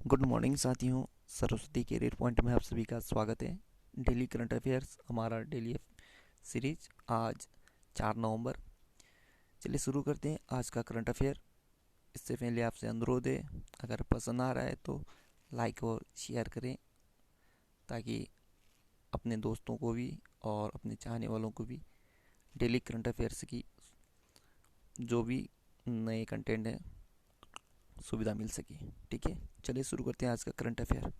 Good morning साथियों। Saraswati career point में आप सभी का स्वागत है। डेली करंट अफेयर्स हमारा डेली सीरीज आज 4 नवंबर। चलिए शुरू करते हैं आज का करंट अफेयर। इससे पहले आपसे अनुरोध है, अगर पसंद आ रहा है तो लाइक और शेयर करें, ताकि अपने दोस्तों को भी और अपने चाहने वालों को भी डेली करंट अफेयर्स की जो भी नए कंटेंट है सुविधा मिल सके। ठीक है, चलिए शुरू करते हैं आज का current affair.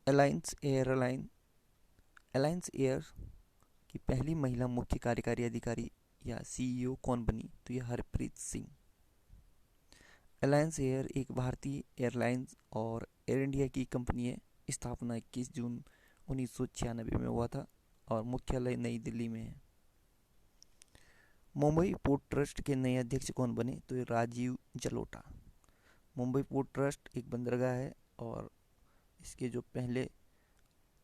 Alliance airline alliance air की पहली महिला मुख्य कार्यकारी अधिकारी या सीईओ कौन बनी? तो यह हरप्रीत सिंह। अलायंस एयर एक भारतीय एयरलाइंस और एयर इंडिया की कंपनी है। स्थापना 21 जून 1996 में हुआ था और मुख्यालय नई दिल्ली में है। मुंबई पोर्ट ट्रस्ट के नए अध्यक्ष कौन बने? तो ये राजीव जलोटा। मुंबई पोर्ट ट्रस्ट एक बंदरगाह है और इसके जो पहले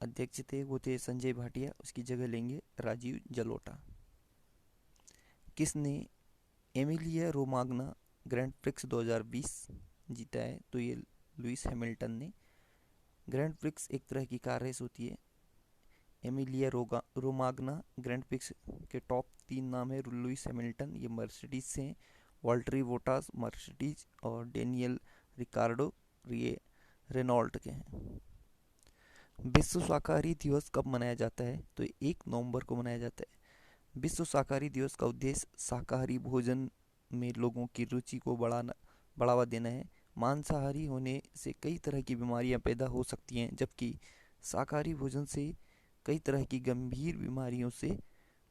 अध्यक्ष थे वो थे संजय भाटिया, उसकी जगह लेंगे राजीव जलोटा। किसने एमिलिया रोमाग्ना ग्रैंड प्रिक्स 2020 जीता है? तो ये लुइस हैमिल्टन ने। ग्रैंड प्रिक्स एक तरह की कार रेस होती है। एमिलिया रोमाग्ना ग्रैंड प्रिक्स के टॉप 3 नाम है लुइस हैमिल्टन, ये मर्सिडीज से हैं। वॉल्टरी बोटास मर्सिडीज और डेनियल रिकार्डो ये रेनॉल्ट के हैं। विश्व शाकाहारी दिवस कब मनाया जाता है? तो 1 नवंबर को मनाया जाता है। विश्व शाकाहारी दिवस का उद्देश्य शाकाहारी भोजन में लोगों की रुचि को बढ़ावा देना है। मांसाहारी होने से कई तरह की बीमारियां पैदा हो सकती हैं, जबकि शाकाहारी भोजन से कई तरह की गंभीर बीमारियों से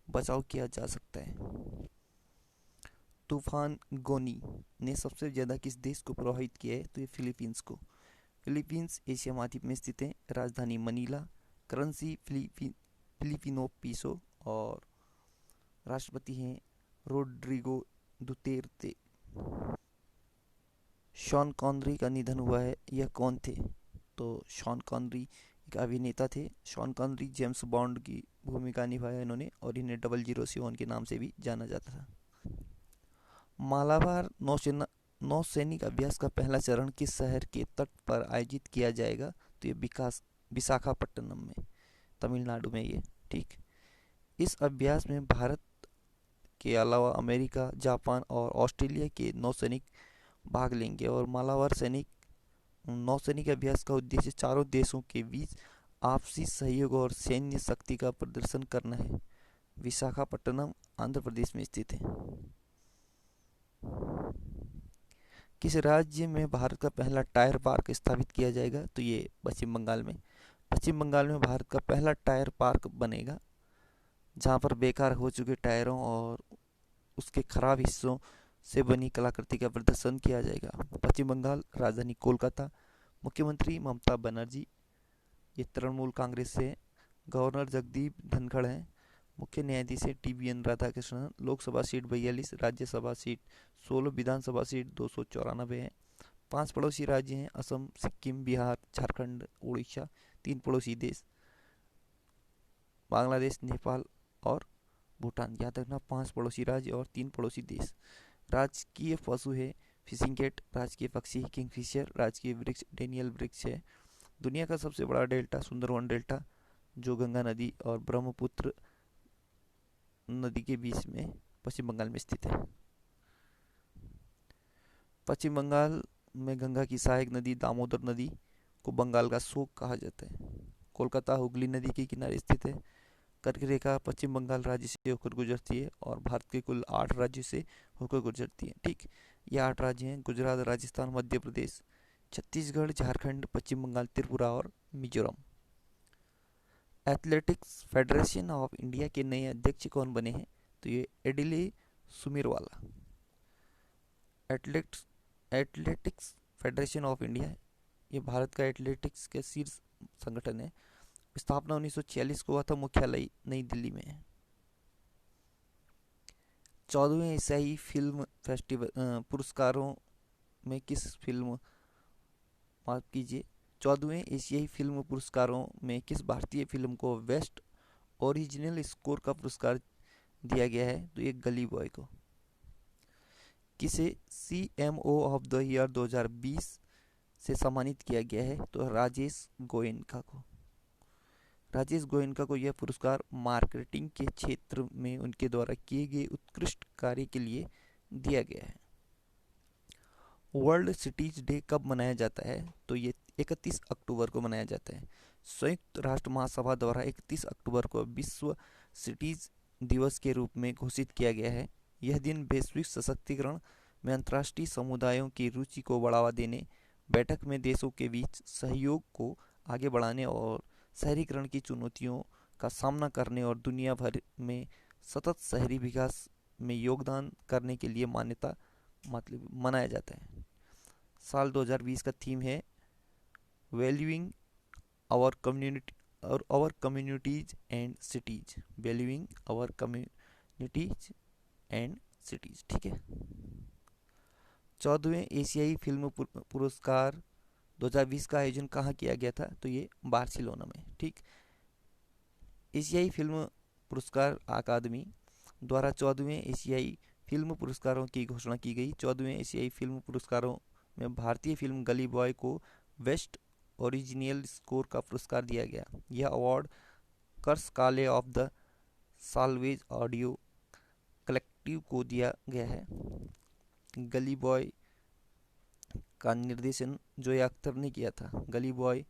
बचाव किया जा सकता है। तूफान गोनी ने सबसे ज़्यादा किस देश को प्रभावित किया है? तो ये फिलीपींस को। फिलीपींस एशिया महाद्वीप में स्थित है। राजधानी मनीला। करेंसी फिलिपिनो पीसो और राष्ट्रपति हैं रोड्रिगो दुतेर्ते। शॉन कॉनरी का निधन हुआ है, यह कौन थे? तो शॉन कॉनरी एक अभिनेता थे। शॉन कॉनरी जेम्स बॉन्ड की भूमिका निभाया इन्होंने और इन्हें 007 के नाम से भी जाना जाता था। मालाबार नौसैनिक अभ्यास का पहला चरण किस शहर के तट पर आयोजित किया जाएगा? तो ये विशाखापट्टनम में, तमिलनाडु में ये। ठीक, इस अभ्यास में भारत के अलावा अमेरिका, जापान और ऑस्ट्रेलिया के नौसैनिक भाग लेंगे और मालाबार नौसैनिक अभ्यास का उद्देश्य चारों देशों के बीच आपसी सहयोग और सैन्य शक्ति का प्रदर्शन करना है। विशाखापट्टनम आंध्र प्रदेश में स्थित है। किस राज्य में भारत का पहला टायर पार्क स्थापित किया जाएगा? तो ये पश्चिम बंगाल में। पश्चिम बंगाल में भारत का पहला टायर पार्क बनेगा, जहां पर बेकार हो चुके टायरों और उसके खराब हिस्सों से बनी कलाकृति का प्रदर्शन किया जाएगा। पश्चिम बंगाल, राजधानी कोलकाता। मुख्यमंत्री ममता बनर्जी, ये तृणमूल कांग्रेस से। गवर्नर जगदीप धनखड़ हैं। मुख्य न्यायाधीश है TBN Radhakrishnan. Lok Sabha seat 42, Rajya Sabha seat 16, विधानसभा सीट 294 है। 5 पड़ोसी राज्य हैं असम, सिक्किम, बिहार, झारखंड, उड़ीसा। 3 पड़ोसी देश बांग्लादेश, नेपाल और भूटान। याद रखना, 5 पड़ोसी राज्य और 3 पड़ोसी देश। राजकीय पशु है फिशिंग कैट। राजकीय पक्षी किंगफिशर। राजकीय वृक्ष डेनियल वृक्ष है। दुनिया का सबसे बड़ा डेल्टा सुंदरवन डेल्टा, जो गंगा नदी और ब्रह्मपुत्र नदी के बीच में पश्चिम बंगाल में स्थित है। पश्चिम बंगाल में गंगा की सहायक नदी दामोदर नदी को बंगाल का शोक कहा जाता है। कोलकाता हुगली नदी के किनारे स्थित है। कर्क रेखा पश्चिम बंगाल राज्य से होकर गुजरती है और भारत के कुल 8 राज्यों से होकर गुजरती है। ठीक, ये 8 राज्य हैं: गुजरात, राजस्थान, मध्य प्रदेश, छत्तीसगढ़, झारखंड, पश्चिम बंगाल, त्रिपुरा और Mizoram. Athletics federation of India के नए अध्यक्ष कौन बने हैं? तो ये Adille Sumariwalla. Athletics athletics federation of India, ये भारत का एथलेटिक्स के शीर्ष संगठन है। स्थापना 1946 को हुआ था। मुख्यालय नई दिल्ली में है। 14वें एशियाई फिल्म फेस्टिवल पुरस्कारों में किस फिल्म माफ कीजिए 14वें एशियाई फिल्म पुरस्कारों में किस भारतीय फिल्म को बेस्ट ओरिजिनल स्कोर का पुरस्कार दिया गया है? तो ये गली बॉय को। किसे CMO ऑफ द ईयर 2020 से सम्मानित किया गया है? तो राजेश गोयनका को। राजेश गोयनका को यह पुरस्कार मार्केटिंग के क्षेत्र में उनके द्वारा किए गए उत्कृष्ट कार्य के लिए दिया गया है। वर्ल्ड सिटीज डे कब मनाया जाता है? तो ये 31 अक्टूबर को मनाया जाता है। संयुक्त राष्ट्र महासभा द्वारा 31 अक्टूबर को विश्व सिटीज दिवस के रूप में घोषित किया गया है। यह दिन वैश्विक सशक्तिकरण में अंतर्राष्ट्रीय समुदायों की रुचि को बढ़ावा देने, बैठक में देशों के बीच सहयोग को आगे बढ़ाने और शहरीकरण की चुनौतियों का सामना करने और दुनिया भर में सतत शहरी विकास में योगदान करने के लिए मान्यता मतलब मनाया जाता है। साल 2020 का थीम है valuing our communities and cities. Valuing our communities and cities, ठीक है। 14वें एशियाई फिल्म पुरस्कार 2020 का आयोजन कहाँ किया गया था? तो ये बार्सिलोना में, ठीक। एशियाई फिल्म पुरस्कार अकादमी द्वारा 14वें एशियाई फिल्म पुरस्कारों की घोषणा की गई। 14वें एशियाई फिल्म पुरस्कारों में भारतीय फिल्म गली बॉय को बेस्ट ओरिजिनल स्कोर का पुरस्कार दिया गया। यह अवार्ड कर्स काले of the salvage audio collective को दिया गया है। गली बॉय का निर्देशन जोया अख्तर ने किया था। गली बॉय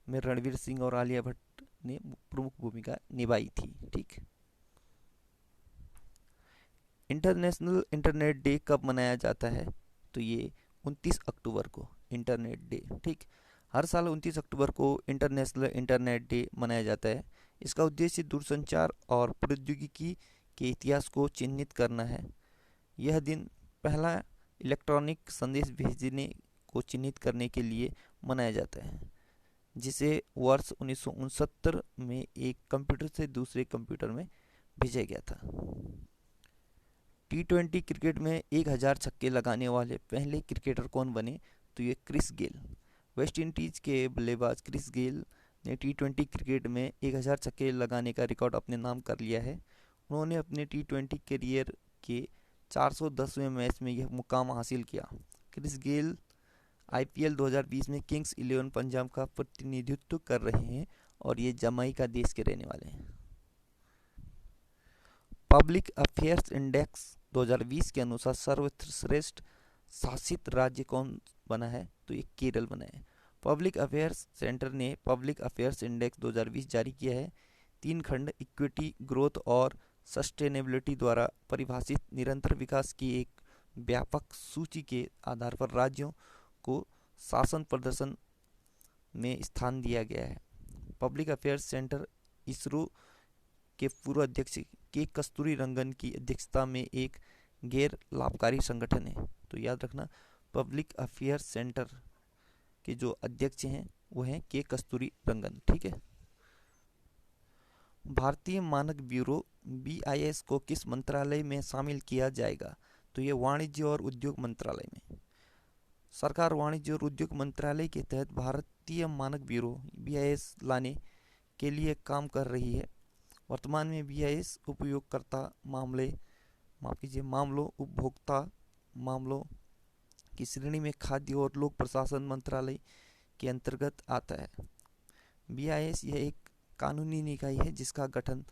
में रणवीर सिंह और आलिया भट्ट ने प्रमुख भूमिका निभाई थी, ठीक। इंटरनेशनल इंटरनेट डे कब मनाया जाता है? तो ये 29 अक्टूबर को इंटरनेट डे, ठीक। हर साल 29 अक्टूबर को इंटरनेशनल इंटरनेट डे मनाया जाता है। इसका उद्देश्य दूरसंचार और प्रौद्योगिकी के इतिहास को चिन्हित करना है। यह दिन पहला इलेक्ट्रॉनिक संदेश भेजने को चिन्हित करने के लिए मनाया जाता है, जिसे वर्ष 1969 में एक कंप्यूटर से दूसरे कंप्यूटर में भेजा गया था। T20 क्रिकेट में 1000 छक्के लगाने वाले पहले क्रिकेटर कौन बने? तो ये क्रिस गेल। वेस्ट इंडीज के बल्लेबाज क्रिस गेल ने T20 क्रिकेट में 1000 छक्के लगाने का रिकॉर्ड अपने नाम कर लिया है। उन्होंने अपने T20 करियर के 410वें मैच में यह मुकाम हासिल किया। क्रिस गेल IPL 2020 में किंग्स 11 पंजाब का प्रतिनिधित्व कर रहे हैं और ये जमाइका देश के रहने वाले हैं। पब्लिक अफेयर्स इंडेक्स 2020 के अनुसार सर्वश्रेष्ठ शासित राज्य कौन बना है? तो ये केरल बना है। पब्लिक अफेयर्स सेंटर ने पब्लिक अफेयर्स इंडेक्स 2020 जारी किया है। 3 खंड इक्विटी, ग्रोथ और सस्टेनेबिलिटी द्वारा परिभाषित निरंतर विकास की एक व्यापक सूची के आधार पर राज्यों को शासन प्रदर्शन में स्थान दिया गया है। पब्लिक अफेयर्स सेंटर इसरो के पूर्व अध्यक्ष के कस्तूरी रंगन की अध्यक्षता में एक गैर लाभकारी संगठन है। तो याद रखना, पब्लिक अफेयर्स सेंटर के जो अध्यक्ष हैं वो हैं के कस्तूरी रंगन, ठीक है। भारतीय मानक ब्यूरो BIS को किस मंत्रालय में शामिल किया जाएगा? तो ये वाणिज्य और उद्योग मंत्रालय में। सरकार वाणिज्य और उद्योग मंत्रालय के तहत भारतीय मानक ब्यूरो BIS लाने के लिए काम कर रही है। वर्तमान में BIS उपयोगकर्ता मामलों उपभोक्ता मामलों की श्रेणी में खाद्य और लोक प्रशासन मंत्रालय के अंतर्गत आता है। BIS यह एक कानूनी निकाय है जिसका गठन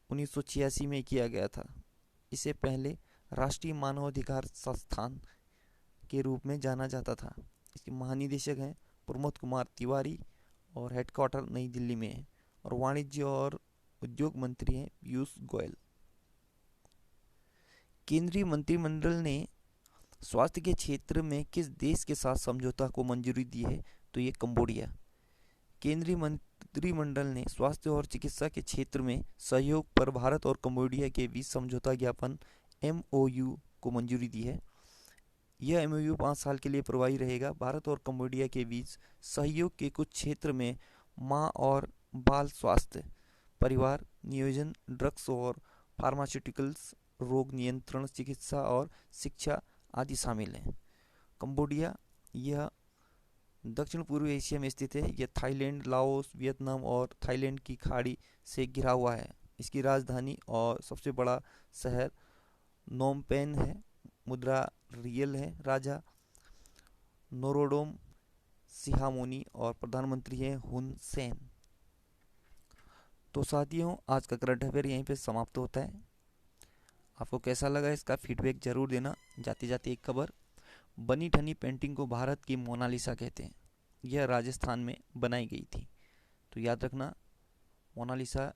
1986 में किया गया था। इसे पहले राष्ट्रीय मानवाधिकार संस्थान के रूप में जाना जाता था। इसके महानिदेशक हैं प्रमोद कुमार तिवारी और हेडक्वार्टर नई दिल्ली में है और वाणिज्य और उद्योग मंत्री हैं पीयूष गोयल। केंद्रीय मंत्रिमंडल ने स्वास्थ्य के क्षेत्र में किस देश के साथ समझौता को मंजूरी दी है? तो ये कंबोडिया। केंद्रीय मंत्रिमंडल ने स्वास्थ्य और चिकित्सा के क्षेत्र में सहयोग पर भारत और कंबोडिया के बीच समझौता ज्ञापन MOU को मंजूरी दी है। यह MOU 5 साल के लिए प्रभावी रहेगा। भारत और कंबोडिया के बीच सहयोग के कुछ क्षेत्र में माँ और बाल स्वास्थ्य, परिवार नियोजन, ड्रग्स और फार्मास्यूटिकल्स, रोग नियंत्रण, चिकित्सा और शिक्षा आदि शामिल हैं। कंबोडिया यह दक्षिण पूर्व एशिया में स्थित है। यह थाईलैंड, लाओस, वियतनाम और थाईलैंड की खाड़ी से घिरा हुआ है। इसकी राजधानी और सबसे बड़ा शहर नोमपेन है। मुद्रा रियल है। राजा नोरोडोम सिहामोनी और प्रधानमंत्री हैं हुन सेन। तो साथियों, आज का करंट अफेयर यहीं पे समाप्त होता है। आपको कैसा लगा इसका फीडबैक जरूर देना। जाते जाते एक खबर, बनी ठनी पेंटिंग को भारत की मोनालिसा कहते हैं। यह राजस्थान में बनाई गई थी। तो याद रखना, मोनालिसा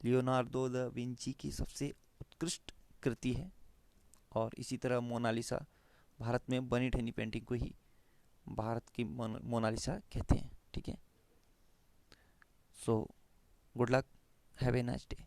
लियोनार्डो द विंची की सबसे उत्कृष्ट कृति है और इसी तरह मोनालिसा भारत में बनी ठनी पेंटिंग को ही भारत की मोनालिसा कहते हैं। ठीक है, so good luck, have a nice day.